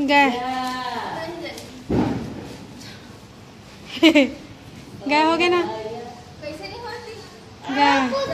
गए गए हो गए ना गए।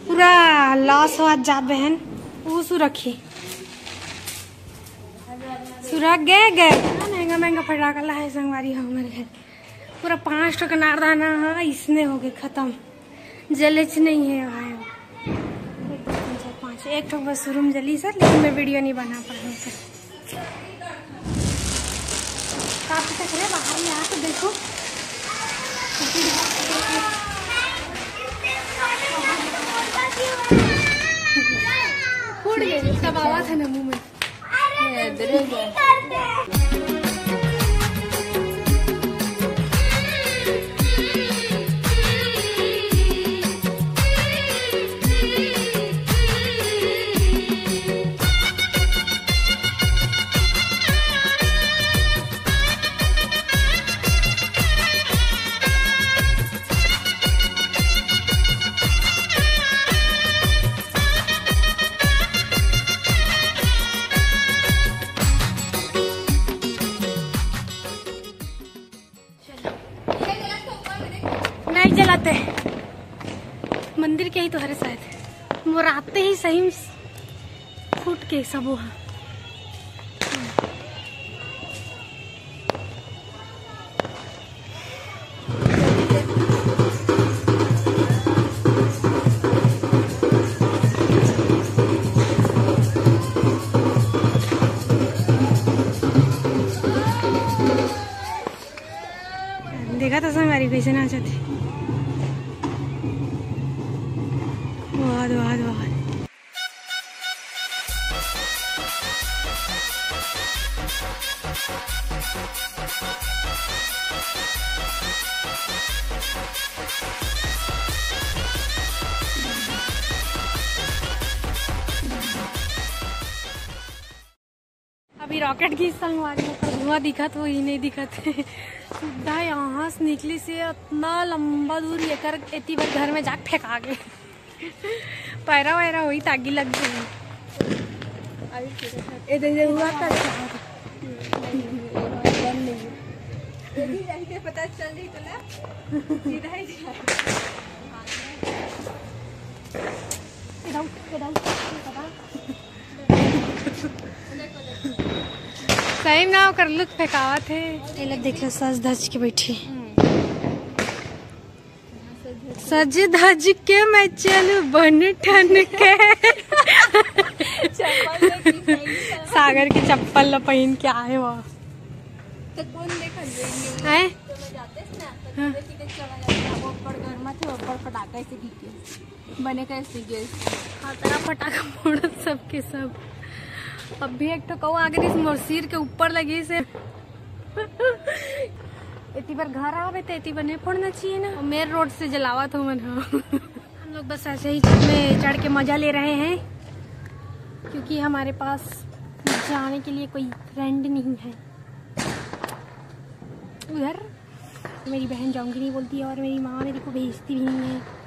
पूरा लॉस हुआ जा बहन वो सुरखी सुरख गए महंगा महंगा फटाका ला है संगवारी हमारे घर पूरा 5 टका नारदाना है इसने हो गए खत्म जलेच नहीं है वहाँ 1 2 3 4 5 एक ठो बस रूम जली सर लेकिन मैं वीडियो नहीं बना पा रही सर काफी तक रहे बाहर में आके देखो फूट गए सब आवाज है ना मुंह में जलाते मंदिर के ही तो हरे शायद वो राते ही सही में फूट के सब वो देखा था हमारी कैसे नाचा थे वाह अभी रॉकेट की संगवारी धुआं दिखत हो ही नहीं दिखत सीधा यहाँ से निकली से इतना लंबा दूर लेकर इतनी बार घर में जाके फेंका गए पैरा वैरा हुई तागी लग गई पता चल रही सही ना कर लुक फेंकावा थे ये लोग देख लो सज धज के बैठी सज धज के मैं चलू बन ठन के सागर की चप्पल पहन के आए वो बने कैसे फटाखा फोड़ सबके सब अब भी एक तो कहो आगे इस सिर के ऊपर लगी से इतनी बार घर आवे तो इतनी बार नहीं फोड़ना चाहिए ना मेन रोड से जलावा तो मन हम लोग बस ऐसे ही छत में चढ़ के मजा ले रहे हैं क्योंकि हमारे पास जाने के लिए कोई फ्रेंड नहीं है उधर मेरी बहन जाऊंगी नहीं बोलती है और मेरी माँ मेरे को भेजती भी नहीं है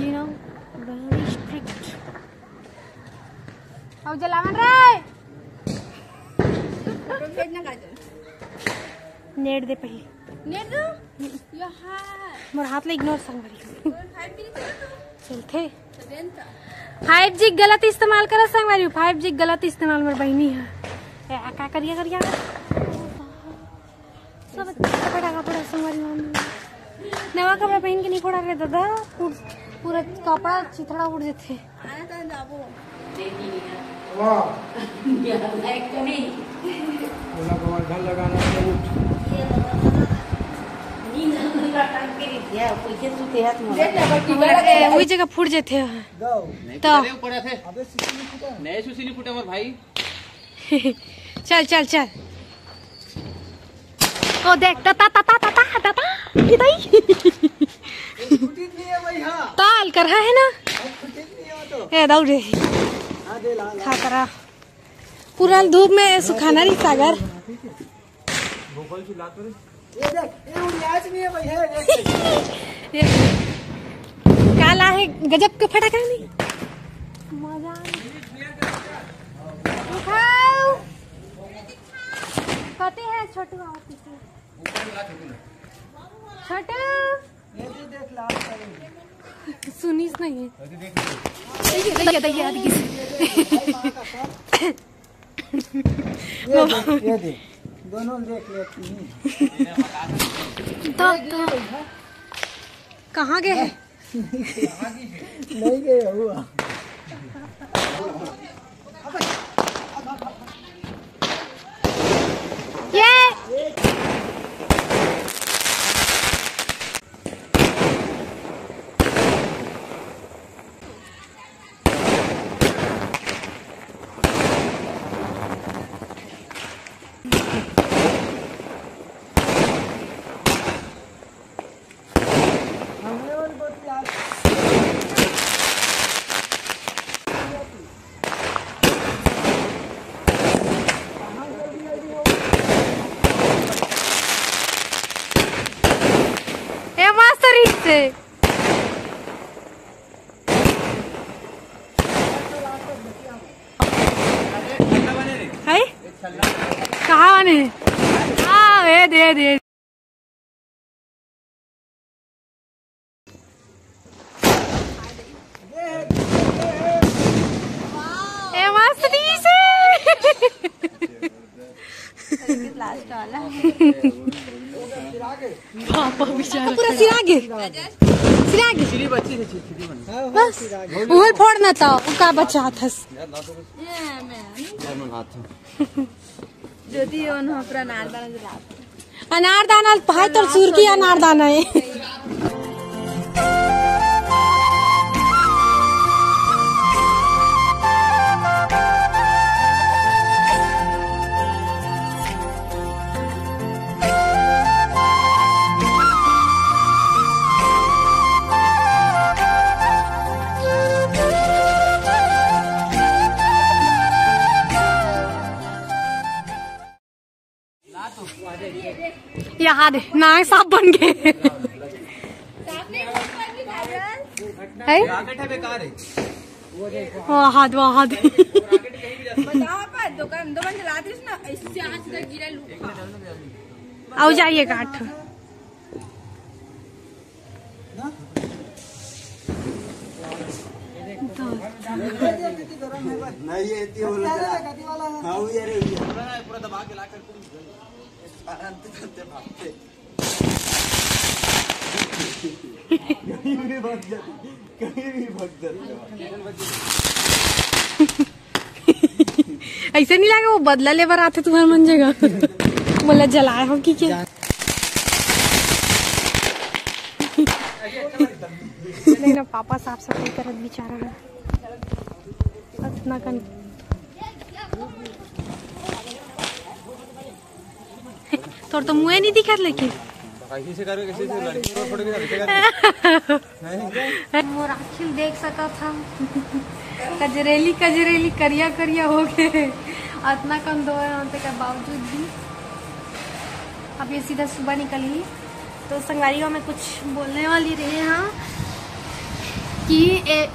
you know very strict अब जलावन रे नेट दे पहले नेट दो यहाँ मोर हाथ ले इग्नोर संगवारी चलते 5G गलत इस्तेमाल करा संगवारी 5G गलत इस्तेमाल मेरी बहनी है क्या करिया सब फटाका फोड़ा संगवारी नवा कपड़ा पहन के नहीं फोड़ा रहे दादा पूरा कपड़ा चिथड़ा उड़ जाते वही जगह फूट जाते नए सुशीली फूटे हमारे भाई चल ओ देख ता ता ता ता ता ताल कर है ना ए दौड़े खतरा पूरा धूप में सुखाना नहीं सागर काला है गजब का फटाका नहीं मजा कहते हैं छोटू छोटू सुनीस नहीं है दोनों देख लेती हैं। तो कहाँ गए नहीं गए हुआ ये कहाँ बने दे लास्ट वाला पापा बेचारा पूरा सिरागे बस उहल फोड़ना था उका बचा था ज्योति अपना अनारदाना भाई तो सूर की अनारदाना है यहाँ दे नाक साफ बन गए वहाँ दे आओ जाइए काट पूरा दबा के लाकर कहीं भी भाग जाती ऐसे नहीं लगा वो बदला लेबर आते तुम्हारे मन जगह बोला जलाए हो कि क्या नहीं ना पापा साफ सफाई करत बेचारा है इतना कन तोर तो मुँह नहीं दिखा लेकिन मोराखिल देख सका था कजरेली करिया करिया हो गए इतना कम दो होने के बावजूद भी अब ये सीधा सुबह निकली तो संगवारियों में कुछ बोलने वाली रहे हाँ कि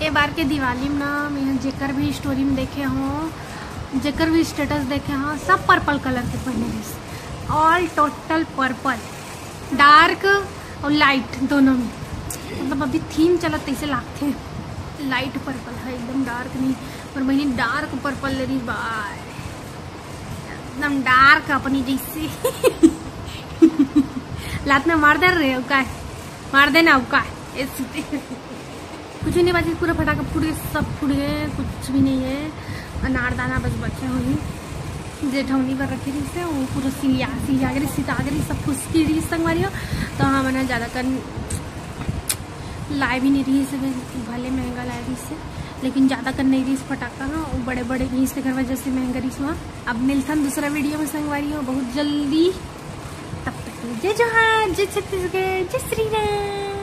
ए बार के दिवाली में ना मैं जेकर भी स्टोरी में देखे हो जेकर भी स्टेटस देखे हाँ सब पर्पल कलर के पहने हैं ऑल टोटल पर्पल डार्क और लाइट दोनों में मतलब अभी थीम चला तैसे लागते लाइट पर्पल है एकदम डार्क नहीं पर मैंने डार्क पर्पल ले रही बाय एकदम डार्क अपनी जैसे लात में मार दे रहे का मार देना का कुछ नहीं बाकी पूरा फटाखा फूट गए सब फूट गए कुछ भी नहीं है अनारदाना बस बचे हुई जेठौनी पर रखी रही से वो पूरा सिलियागरी सीतागरी सब कुछ की रही संगवारी हो तो हाँ मैंने ज़्यादा कर लाए भी नहीं रही से भले महंगा लाए रही से लेकिन ज़्यादा कर नहीं रही फटाखा हाँ वो बड़े बड़े रही से घर में जैसे महंगा रही वहाँ अब मिलता दूसरा वीडियो में संगवारी हो बहुत जल्दी तब तक के लिए जय जोहार, जय छत्तीसगढ़, जय श्री राम।